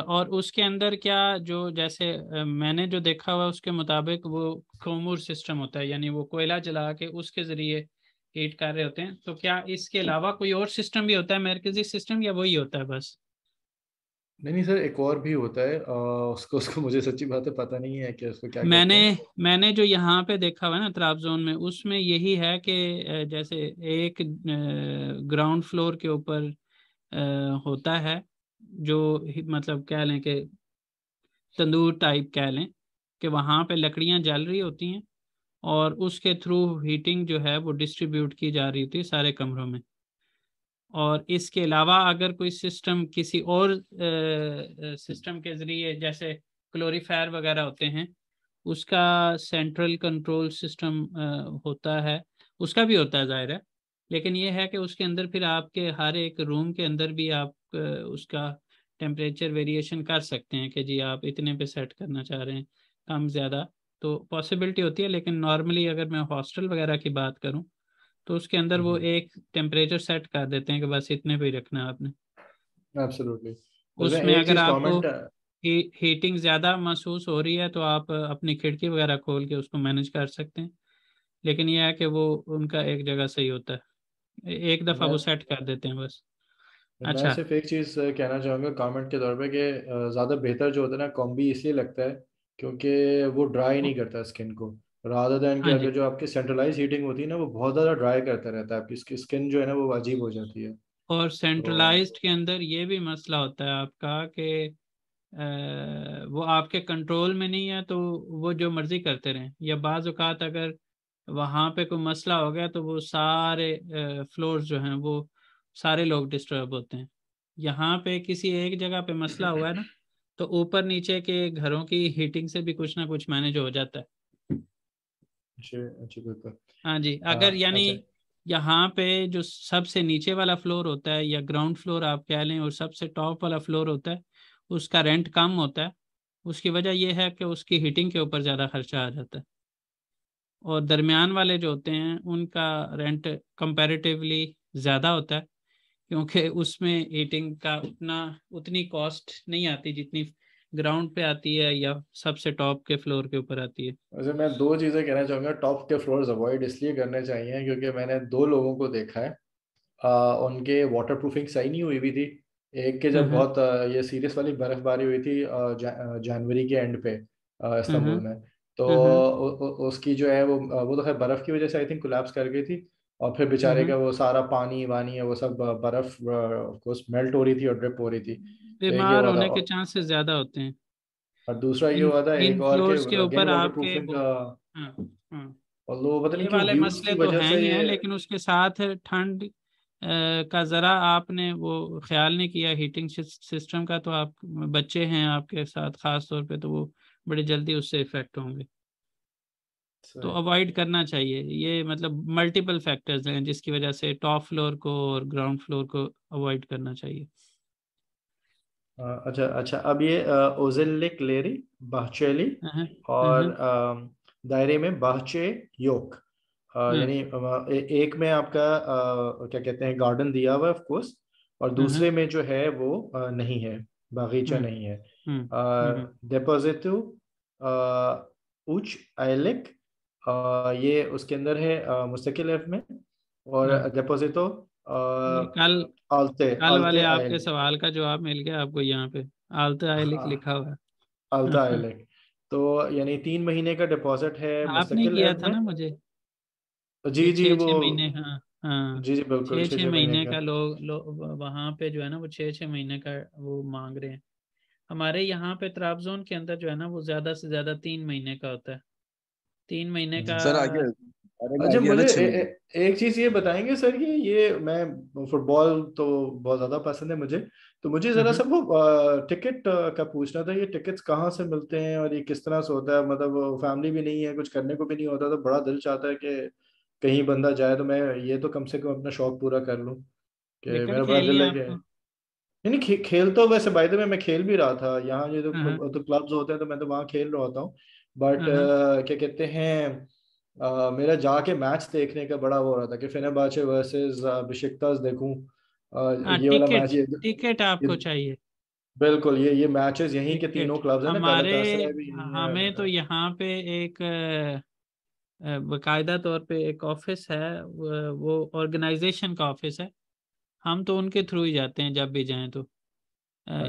और उसके अंदर क्या, जो जैसे मैंने जो देखा हुआ उसके मुताबिक वो कोमूर सिस्टम होता है, यानी वो कोयला जला के उसके जरिए हीट कर रहे होते हैं। तो क्या इसके अलावा कोई और सिस्टम भी होता है मरकजी सिस्टम, या वही होता है बस? नहीं नहीं सर, एक और भी होता है। उसको उसको मुझे सच्ची बात है पता नहीं है कि उसको क्या कहते मैंने हैं। मैंने जो यहाँ पे देखा हुआ है ना त्राबजोन में, उसमें यही है कि जैसे एक ग्राउंड फ्लोर के ऊपर होता है, जो मतलब कह लें कि तंदूर टाइप कह लें, कि वहाँ पे लकड़ियाँ जल रही होती हैं और उसके थ्रू हीटिंग जो है वो डिस्ट्रीब्यूट की जा रही होती है सारे कमरों में। और इसके अलावा अगर कोई सिस्टम किसी और सिस्टम के ज़रिए, जैसे क्लोरीफायर वगैरह होते हैं, उसका सेंट्रल कंट्रोल सिस्टम होता है, उसका भी होता है ज़ाहिर है। लेकिन ये है कि उसके अंदर फिर आपके हर एक रूम के अंदर भी आप उसका टेम्परेचर वेरिएशन कर सकते हैं कि जी आप इतने पे सेट करना चाह रहे हैं, कम ज़्यादा, तो पॉसिबिलिटी होती है। लेकिन नॉर्मली अगर मैं हॉस्टल वगैरह की बात करूं, तो उसके अंदर वो एक टेम्परेचर सेट कर देते हैं कि बस इतने पे ही रखना है आपने। एब्सोल्युटली। उसमें उसमें एक अगर चीज आपको कमेंट, हीटिंग ज़्यादा महसूस हो रही है तो आप अपनी खिड़की वगैरह खोल के उसको मैनेज कर सकते हैं। लेकिन यह है कि वो उनका एक जगह सही होता है। एक दफ़ा वो मैं सेट कर देते हैं बस। मैं अच्छा, सिर्फ एक चीज़ कहना चाहूँगा कमेंट के तौर पे कि ज़्यादा बेहतर जो होता है ना कॉम्बी इसलिए लगता है क्योंकि वो ड्राई नहीं करता स्किन को, रादर देन कि हाँ अगर जी। जो आपकी सेंट्रलाइज हीटिंग होती है ना वो बहुत ज़्यादा ड्राई करता रहता है, आपकी स्किन जो है ना वो अजीब हो जाती है। और तो सेंट्रलाइज्ड के अंदर ये भी मसला होता है आपका कि वो आपके कंट्रोल में नहीं है, तो वो जो मर्जी करते रहें, या बाज़ औक़ात अगर वहाँ पे कोई मसला हो गया तो वो सारे फ्लोर्स जो हैं वो सारे लोग डिस्टर्ब होते हैं। यहाँ पे किसी एक जगह पे मसला हुआ है ना, तो ऊपर नीचे के घरों की हीटिंग से भी कुछ ना कुछ मैनेज हो जाता है। अच्छे अच्छे बिल्कुल। हाँ जी, अगर यानी अच्छा। यहाँ पे जो सबसे नीचे वाला फ्लोर होता है या ग्राउंड फ्लोर आप कह लें, और सबसे टॉप वाला फ्लोर होता है, उसका रेंट कम होता है। उसकी वजह यह है कि उसकी हीटिंग के ऊपर ज़्यादा खर्चा आ जाता है। और दरमियान वाले जो होते हैं उनका रेंट कंपैरेटिवली ज़्यादा होता है, क्योंकि उसमें हीटिंग का उतनी कॉस्ट नहीं आती जितनी ग्राउंड पे आती है या सबसे टॉप के फ्लोर के ऊपर आती है। वैसे मैं दो चीज़ें कहना चाहूँगा, टॉप के फ्लोर्स अवॉइड इसलिए करने चाहिए क्योंकि मैंने दो लोगों को देखा है उनके वाटर प्रूफिंग सही नहीं हुई भी थी। एक के जब हम्म बहुत ये सीरियस वाली बर्फबारी हुई थी जनवरी के एंड पे हम्म इस्तांबुल में, तो हम्म उसकी जो है वो तो खैर बर्फ की वजह से आई थिंक कोलैप्स कर गई थी। और फिर बेचारे हम्म का वो सारा पानी वानी है वो सब बर्फ कोर्स मेल्ट हो रही थी और ड्रिप हो रही थी। तो एक ये बीमार हुआ था, होने के चांसेस ज़्यादा होते हैं। और दूसरा ये इन हुआ था इन एक और के फ्लोर्स के अगेन ऊपर वाटर आपके प्रूफिंग वो, का, हाँ हाँ, और वो पता नहीं ये क्यों वाले व्यूज की मसले तो वजह हैं से ही हैं, ये। लेकिन उसके साथ ठंड का ज़रा आपने वो ख्याल नहीं किया हीटिंग सिस्टम का, तो आप बच्चे हैं आपके साथ ख़ास तौर पे, तो वो बड़ी जल्दी उससे इफ़ेक्ट होंगे। तो सही। अवॉइड करना चाहिए ये, मतलब मल्टीपल फैक्टर्स हैं जिसकी वजह से टॉप फ्लोर को और ग्राउंड फ्लोर को अवॉइड करना चाहिए। अच्छा अच्छा, अब ये ओजेलिक लेरी बाहचेली हाँ और हाँ दायरे में बाहचे योक, हाँ यानी एक में आपका क्या कहते हैं गार्डन दिया हुआ है ऑफ कोर्स, और हाँ दूसरे में जो है वो नहीं है, बागीचा हाँ नहीं है। हाँ डेपोजिटो उच आइलिक, ये उसके अंदर है मुस्तकिल एफ में, और हाँ। डेपोजिटो ये कल आल्ते कल वाले आल्ते आपके आइल। सवाल का जवाब मिल गया आपको, यहाँ पे आलता आइलिक लिखा हुआ अल्ता है। आइलेक, तो यानी 3 महीने का डिपॉजिट है आपने मुस्तकिल किया ऐप था में। ना मुझे, जी ये जी छः वो, छः महीने, हाँ हाँ, जी जी बिल्कुल छः छः छः छः महीने महीने का। का लोग वहाँ पे जो है ना वो 6-6 महीने का वो मांग रहे हैं। हमारे यहाँ पे त्राबजोन के अंदर जो है ना वो ज़्यादा से ज़्यादा 3 महीने का होता है, 3 महीने का। सर आगे बारे में अच्छा आइडिया ना मुझे 6 महीने। एक चीज ये बताएंगे सर कि ये मैं फुटबॉल तो बहुत ज्यादा पसंद है मुझे, तो मुझे जरा सा हाँ, वो टिकट का पूछना था, ये टिकट्स कहाँ से मिलते हैं और ये किस तरह से होता है, मतलब फैमिली भी नहीं है, कुछ करने को भी नहीं होता, तो बड़ा दिल चाहता है कि कहीं बंदा जाए तो मैं ये तो कम से कम अपना शौक पूरा कर लूं, कि क्रिकेट मेरा बड़ा खेलनी दिल है है कि आपको? नहीं नहीं खेल तो वैसे बाय द वे मैं खेल भी रहा था यहाँ, ये हाँ तो क्लब्स होते हैं तो मैं तो वहाँ खेल रहा होता हूँ, बट हाँ क्या कहते हैं मेरा जाके मैच देखने का बड़ा वो हो रहा था कि फेनेर्बाचे वर्सेस बेशिकताश देखूं, हाँ। ये वाला मैच, टिकट टिकट ये आपको चाहिए? बिल्कुल ये मैचेस यहीं के तीनों टिकट क्लब्स है ना, हमारे, गलतासराय भी यहीं हमें तो है। यहाँ पे एक बाकायदा तौर पे एक ऑफिस है, वो ऑर्गेनाइजेशन का ऑफिस है। हम तो उनके थ्रू ही जाते हैं जब भी जाएं तो। इस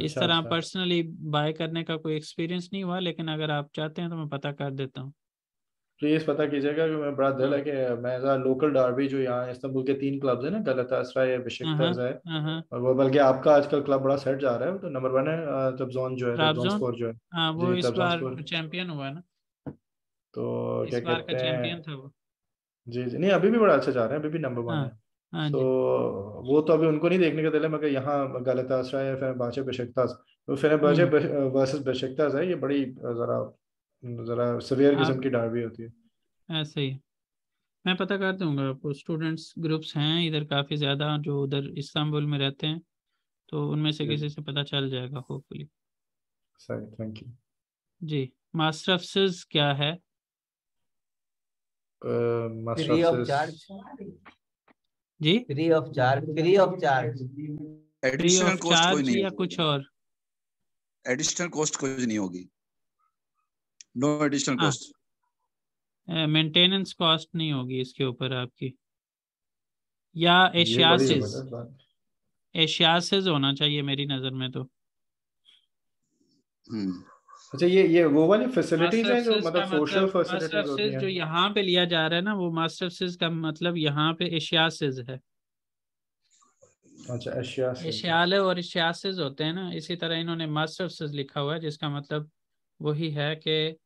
अच्छा तरह अच्छा, पर्सनली बाय करने का कोई एक्सपीरियंस नहीं हुआ, लेकिन अगर आप चाहते हैं तो मैं पता कर देता हूँ। प्लीज पता कीजिएगा कि मैं बड़ा दिल हाँ है कि मैं लोकल डार्बी जो यहाँ इस्तांबुल के 3 क्लब्स है ना, गलतासराय है, हाँ हाँ बेशिकताश है, हाँ। और वो बल्कि आपका आजकल क्लब बड़ा सेट जा रहा है, वो तो नंबर 1 है, तबजोन जो है, तबजोन ट्राबजोन, स्पोर जो है। हाँ वो जी इस तबजोन बार स्पोर, चैंपियन हुआ है ना, तो क्या इस बार का कहते हैं, चैंपियन था वो। जी जी नहीं अभी भी बड़ा अच्छा जा रहे हैं, अभी भी नंबर 1 हाँ है। हाँ तो जी। वो तो अभी उनको नहीं देखने का दिल है, मगर यहाँ गलतासराय है, फेनेर्बाचे बेशिकताश, तो फेनेर्बाचे हम्म। वर्सेस बेशिकताश है, ये बड़ी जरा जरा सवेयर किस्म आप की डार्बी होती है। ऐसे ही, मैं पता कर दूंगा आपको। स्टूडेंट्स ग्रुप्स हैं इधर काफ़ी ज़्यादा जो उधर इस्तांबुल में रहते हैं, तो उनमें से जी किसी से पता चल जाएगा होपफुली। सही, थैंक यू। जी। मास्टर अफसर्स क्या है? मास्टर फ्री ऑफ अफसर्स चार्ज, जी, free of charge, free of charge. Free additional of cost कोई चार्ज नहीं या होगी, कुछ और? एडिशनल कॉस्ट कोई नहीं होगी, नो एडिशनल हाँ, कॉस्ट। मेंटेनेंस कॉस्ट नहीं होगी इसके ऊपर आपकी। या ये बड़ी एशियासिस, जबरदस्त बात। एशियासिस होना चाहिए मेरी नज़र में तो। अच्छा, ये वो वाली फैसिलिटीज हैं जो मास्टर्स मतलब का सोशल मतलब, फैसिलिटीज होती मास्टर्स हैं? जो यहाँ पे लिया जा रहा है ना, वो मास्टर्स का मतलब यहाँ पे एशियासिस है। अच्छा, एशिया से। एशियाले और एशियासिस होते हैं ना, इसी तरह इन्होंने मास्टर्स लिखा हुआ है, जिसका मतलब वही है कि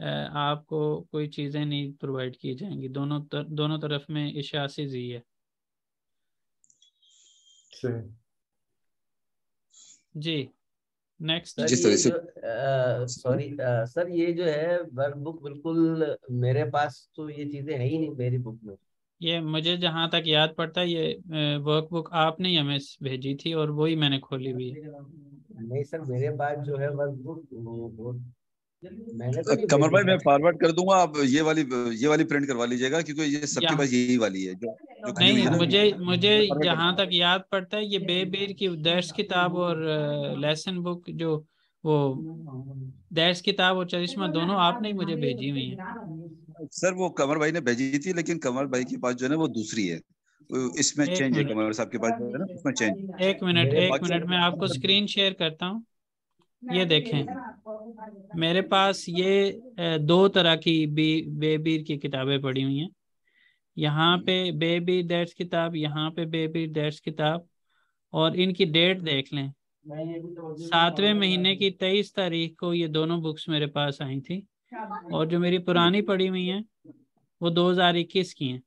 आपको कोई चीज़ें नहीं प्रोवाइड की जाएंगी, दोनों तरफ में एशियासिस ही है। सही। जी नेक्स्ट। सर जिस ये तरह से जो सॉरी सर, ये जो है वर्कबुक बिल्कुल मेरे पास तो ये चीजें है ही नहीं मेरी बुक में। ये मुझे जहाँ तक याद पड़ता है, ये वर्कबुक आपने ही हमें भेजी थी और वही मैंने खोली हुई है। नहीं सर, मेरे पास जो है वर्कबुक वो मैंने तो नहीं कमर भेजी भाई मैं सर। फॉरवर्ड कर दूंगा, आप ये वाली प्रिंट करवा लीजिएगा, क्योंकि ये सबके यहाँ पास यही वाली है जो खड़ी हुई नहीं, है ना। मुझे मुझे मैं फॉरवर्ड कर जहाँ दूंगा। तक याद पड़ता है, ये बेबीर की दर्स किताब और लेसन बुक, जो वो दर्स किताब और चरिश्मा, दोनों आपने ही मुझे भेजी हुई है। सर वो कमर भाई ने भेजी थी, लेकिन कमर भाई के पास जो है ना वो दूसरी है, इसमें एक चेंज है, मिनट, कमर साहब के पास जो है ना इसमें चेंज। एक मिनट, मेरे एक बाकी मिनट, मैं आपको स्क्रीन शेयर करता हूँ। ये देखें, मेरे पास ये दो तरह की बेबीर की किताबें पड़ी हुई हैं। यहाँ पे बेबीर दर्स किताब, यहाँ पे बेबीर दर्स किताब, और इनकी डेट देख लें। 7वें महीने की 23 तारीख को ये दोनों बुक्स मेरे पास आई थी, और जो मेरी पुरानी पड़ी हुई हैं वो 2021 की हैं।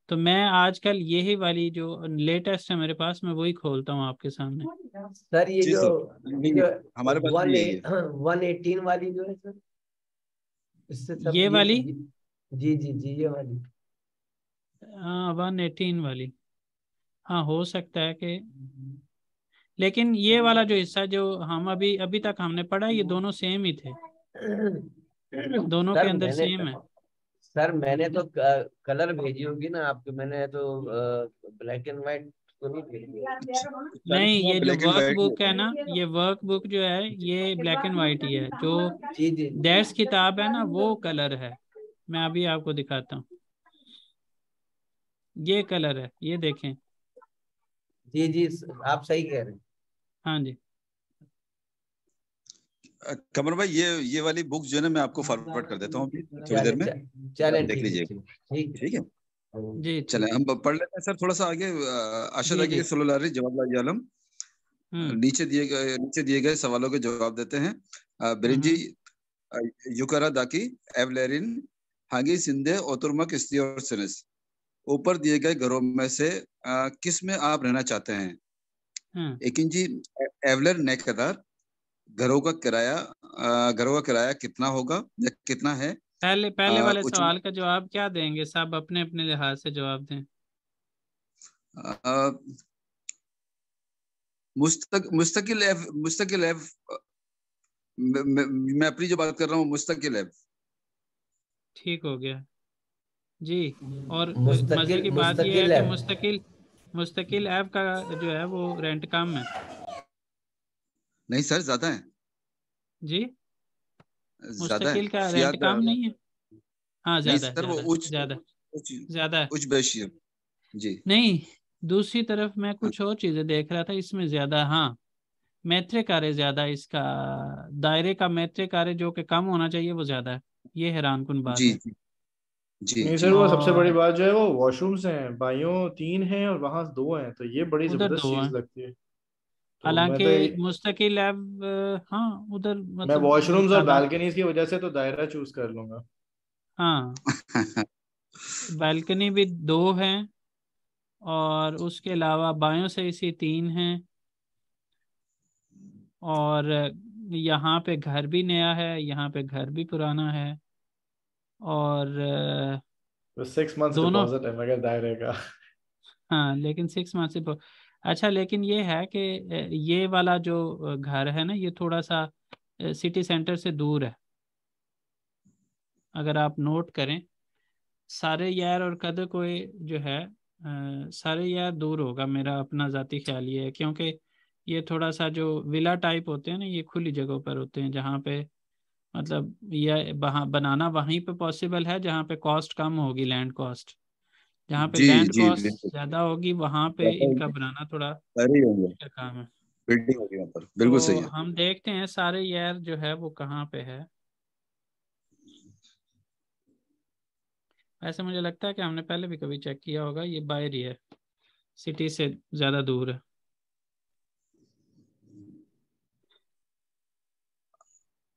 तो मैं आजकल यही वाली जो लेटेस्ट है मेरे पास, मैं वही खोलता हूँ आपके सामने। सर ये जी जो सर, ये जो हमारे पास भी यही है। 118 वाली जो है सर, इससे सब ये वाली जी जी जी ये वाली। 118 वाली, हाँ हो सकता है कि, लेकिन ये वाला जो हिस्सा जो हम अभी अभी तक हमने पढ़ा, ये दोनों सेम ही थे, दोनों के सर अंदर मैंने सेम है। सर मैंने तो कलर भेजी होगी ना आपको, मैंने तो ब्लैक एंड व्हाइट तो नहीं भेजी। नहीं, ये जो black and work white he book होता है है। ना, ये वर्क बुक जो है ये ब्लैक एंड वाइट ही है। जो जी जी डैश किताब है ना, वो कलर है। मैं अभी आपको दिखाता हूँ, ये कलर है, ये देखें। जी जी आप सही कह रहे हैं। हाँ जी, कमर भाई ये वाली बुक जो है ना मैं आपको फॉरवर्ड कर देता हूँ अभी थोड़ी देर चले में, चले आप देख ठीक है लीजिएगा। ठीक ठीक है, जी चले ठीक। हम पढ़ लेते हैं सर थोड़ा सा आगे। अरशद जी आगे जी। सल्लल्लाहु जवाब आलम हम्म नीचे दिए गए सवालों के जवाब देते हैं। बिरिंजी हम्म युकारा दाकी एवलेरिन हागी सिंधे ओतुर्मक और सिनिस। ऊपर दिए गए घरों में से किस में आप रहना चाहते हैं? हम्म। इकिंजी एवलर नेकदार घरों का किराया कितना होगा या कितना है? पहले पहले वाले उच सवाल का जवाब क्या देंगे? सब अपने अपने लिहाज से जवाब दें। अ, मुस्तकिल है। मैं अपनी जो बात कर रहा हूँ मुस्तकिल है। ठीक हो गया जी। और मजे मुस्तकिल की बात यह है मुस्तकिल कि है। मुस्तकिल ऐप का जो है वो रेंट कम है। नहीं सर, ज्यादा है, जी, ज्यादा है। मुस्तकिल का रेंट फियाद कम नहीं है? हाँ, नहीं ज्यादा है, सर, वो ज्यादा है, उच्च ज्यादा उच्च ज्यादा है। उच्च बेशी है। जी नहीं, दूसरी तरफ मैं कुछ और चीजें देख रहा था, इसमें ज्यादा, हाँ, मैत्रे कार्य ज्यादा, इसका दायरे का मैत्रे कार्य जो कि कम होना चाहिए वो ज्यादा है। ये हैरानकुन बात जी है। जी जी नहीं जी। सर, वो सबसे बड़ी और बात जो है वो वॉशरूम्स हैं, बाइयों 3 हैं और वहां 2 हैं, तो ये बड़ी उधर जबरदस्त दो है, चीज लगती है। तो मैं हालांकि तो मुस्तकिल ऐप, हाँ उधर मैं मतलब बड़ी वॉशरूम्स और तादाद। बालकनीज की वजह से तो दायरा चूज कर लूंगा। हाँ, बालकनी भी 2 हैं, और उसके अलावा बायों से इसी 3 हैं, और यहाँ पे घर भी नया है, यहाँ पे घर भी पुराना है, और तो 6 मंथ्स दोनों, डिपॉजिट है मगर दायरे का। हाँ लेकिन 6 मंथ से अच्छा, लेकिन ये है कि ये वाला जो घर है ना, ये थोड़ा सा सिटी सेंटर से दूर है। अगर आप नोट करें, सारे यार और कदर कोई जो है, सारे यार दूर होगा, मेरा अपना ज़ाती ख्याल ये है, क्योंकि ये थोड़ा सा जो विला टाइप होते हैं ना, ये खुली जगहों पर होते हैं, जहाँ पे मतलब ये वहाँ बनाना वहीं पे पॉसिबल है जहाँ पे कॉस्ट कम होगी, लैंड कॉस्ट। जहाँ पे जी लैंड जी कॉस्ट बिल्कुल, ज्यादा होगी वहां पे इनका बनाना थोड़ा सारे ही होंगे, मुश्किल काम है। बिल्डिंग होगी वहाँ पर, बिल्कुल सही तो है। हम देखते हैं सारे यार जो है वो कहाँ पे है। ऐसे मुझे लगता है कि हमने पहले भी कभी चेक किया होगा, ये बाहर ही है, सिटी से ज्यादा दूर है।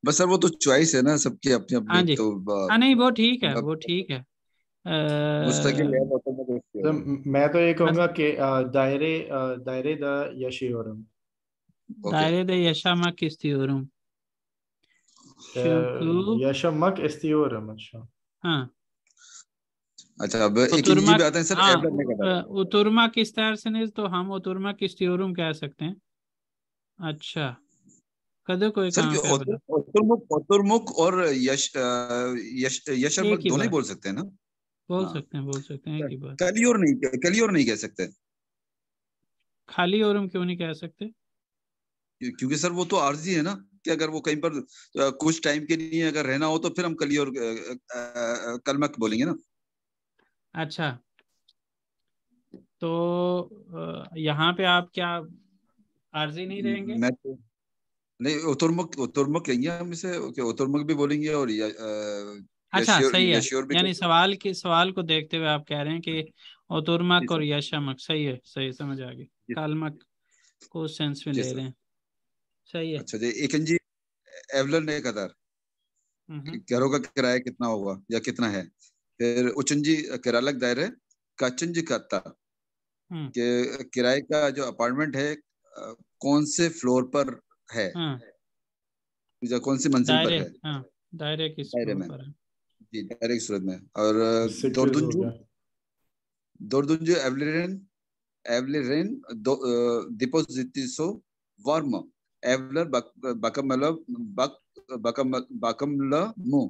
बस सर वो तो चॉइस है ना सबकी अपनी हाँ अपनी, जी, तो हाँ नहीं वो ठीक है, अब वो ठीक है। मुस्तकिल है, ऑटोमेटिक तो मैं तो ये कहूंगा बस कि दायरे द यशीओरम, ओके। दायरे de yaşamak istiyorum. Çünkü यशमक इस्तियोरम। अच्छा, हाँ अच्छा अब ikinci oturmak, पे आते हैं सर, हाँ एवलर ने कहा। oturmak isterseniz तो हम oturmak istiyorum कह सकते हैं। अच्छा, कदर कोई सर कहाँ कि पे बोला? ओतुरमुख और एक यशरमुख ही दोनों ही बात, बोल सकते हैं ना? हाँ, बोल सकते हैं एक ही बात। कलियोर नहीं कह सकते, खाली ओरम क्यों नहीं कह सकते? क्योंकि सर वो तो आर्जी है ना, कि अगर वो कहीं पर कुछ टाइम के लिए अगर रहना हो तो फिर हम कलियोर कलमक बोलेंगे ना। अच्छा, तो यहाँ पे आप क्या आर्जी नहीं रहेंगे? मैं तो नहीं, उतुरमुख कहेंगे हम इसे, उतुरमुख भी बोलेंगे और अच्छा सही है, यश्योर भी यानी कहेंगे। सवाल को देखते हुए आप कह रहे हैं कि जी ओतुर्मक और सर, यशमक, सही है, सही समझ आ गई, जी सर, कालमक को सेंस में जी ले सर। रहे हैं, सही है। अच्छा जी, इकंजी एवलर ने कदर, हम्म घरों का किराया कितना होगा या कितना है। फिर उचंजी किरालक दायरे, काचंजी कत्ता, हम्म कि किराए का जो अपार्टमेंट है कौन से फ्लोर पर है, हाँ, या कौन सी मंजिल पर दायरे, है, हाँ दायरे किस दायरे फ्लोर में। पर है? जी, डायरेक्ट सूरत में। और सिक्स हो दोरदुंजू, गया। एवलेरेन, एवलेरेन डिपोजिटिसो वार्म, एवलर बकमल बक बकमला मु,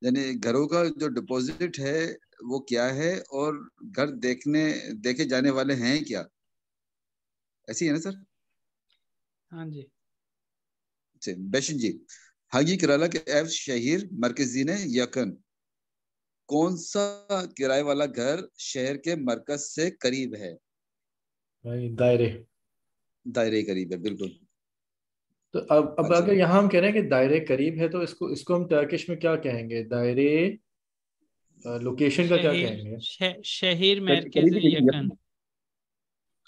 यानी घरों का जो डिपॉजिट है वो क्या है, और घर देखे जाने वाले हैं क्या, ऐसी है ना सर? हाँ जी, बेशंजी हागी किराला के एव शहीर मरकजी ने यकन, कौन सा किराए वाला घर शहर के मरकज से करीब है? भाई दायरे। दायरे करीब है, बिल्कुल। तो अब हाँ जी, अगर यहाँ हम कह रहे हैं कि दायरे करीब है, तो इसको इसको हम टर्किश में क्या कहेंगे? दायरे लोकेशन का क्या शहीर कहेंगे? शहीर करीब मरकजी ही कहेंगे यकन।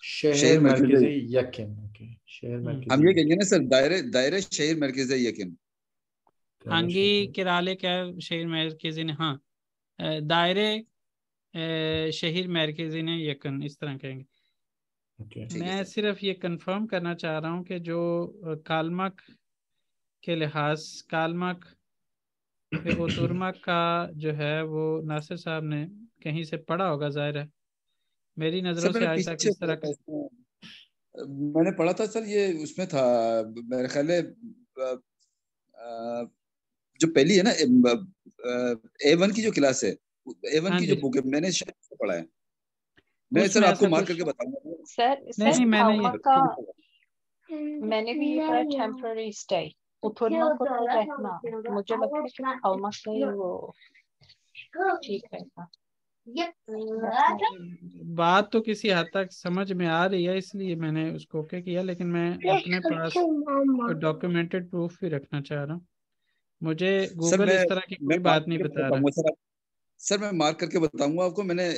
शहर शहर मरकज है। मरकजी यकिन। ओके, शहर हम्म हम मरकजी ये यकिन। कहेंगे ना सर, दायरे दायरे शहर मरकज है यकीन। दायरे हांगी शहर। किराले क्या शहीर मरकजी ने, हाँ दायरे शहीर मरकजी ने यकन, इस तरह कहेंगे। ओके। ठीक है मैं सर। सिर्फ ये कंफर्म करना चाह रहा हूँ कि जो कालमक के लिहाज, कालमक पे ओतुर्मक का जो है वो नासिर साहब ने कहीं से पढ़ा होगा, जाहिर है, मेरी सर नज़रों से मैंने आज तक पीछे इस तरह पढ़ा का। था इसमें, मैंने पढ़ा था सर, ये उसमें था मेरे ख्याल है जो पहली है ना A1 की जो क्लास है, A1 हाँ की जो जी, बुक है, मैंने शायद उसको पढ़ा है। मैं सर उसमें आपको ऐसा मार्क कुछ, करके बताऊंगा। सर नहीं सर नहीं मैंने ये, कालमा का मैंने भी ये पढ़ा, टेम्पररी स्टे, उथुरमा को तो रहना, मुझे लगता है कि कालमा का ही वो ठीक रहेगा। बात तो किसी हद तक समझ में आ रही है, इसलिए मैंने उसको ओके किया, लेकिन मैं अपने पास डॉक्यूमेंटेड प्रूफ भी रखना चाह रहा हूँ। मुझे सर गूगल इस तरह की मैं कोई मार्क बात नहीं करके बता रहा। बताऊंगा सर, सर मैं मार्क करके बताऊंगा आपको। मैंने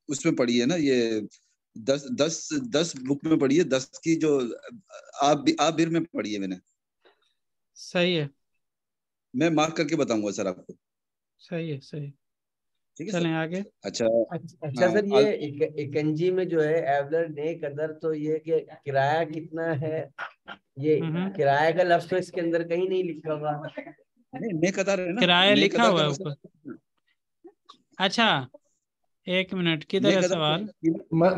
उसमें पढ़ी है ना ये, 10 बुक में पढ़ी है, 10 की जो आप बिर में पढ़ी है मैंने। सही है, मैं मार्क करके बताऊंगा सर आपको। सही है, सही है। ठीक है चलें सर। आगे। अच्छा, अच्छा सर, ये इकंजी में जो है एवलर ने कदर, तो ये कि किराया कितना है, ये किराए का लफ्ज तो इसके अंदर कहीं नहीं लिखा हुआ। नहीं ने कतार है ना, किराया ने लिखा कतार हुआ का है ऊपर। मतलब, अच्छा, एक मिनट, किधर ने है कतार सवाल?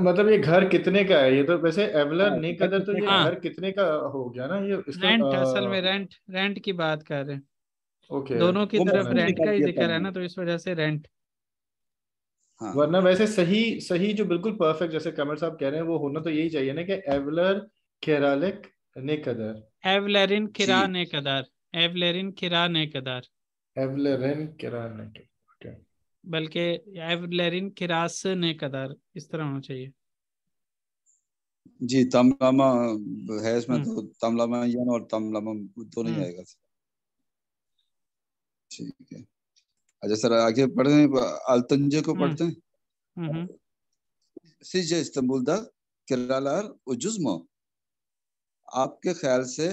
मतलब ये घर कितने का है? ये तो वैसे एवलर हाँ, ने घर कदर, तो कितने ये का है? हाँ, घर कितने का हो गया ना ये इसका? रेंट, असल में रेंट, रेंट की बात कर रहे हैं, ओके, दोनों की वो तरफ मैक्सिमम रेंट निकाल का ही दिया था जिक्र है मैंने। ना, तो इस वजह से रेंट। हाँ, वरना वैसे सही सही जो बिल्कुल परफेक्ट जैसे कमर साहब कह रहे हैं वो होना तो यही चाहिए ना कि एवलर केरालिक ने कदर। एवलेरिन किरा जी, ने कदार, एवलेरिन किरा ने कदार। एवलरन केरालिक। ओके। बल्कि एवलेरिन किरास ने कदर इस तरह होना चाहिए। जी तमलामा है इसमें, तो तमलामा यन और तमलामा तो नहीं आएगा। ठीक है, अच्छा सर आगे पढ़ते हैं, अल्तंजे को पढ़ते हैं। Sizce İstanbul'da kiralar ucuz mu? आपके ख्याल से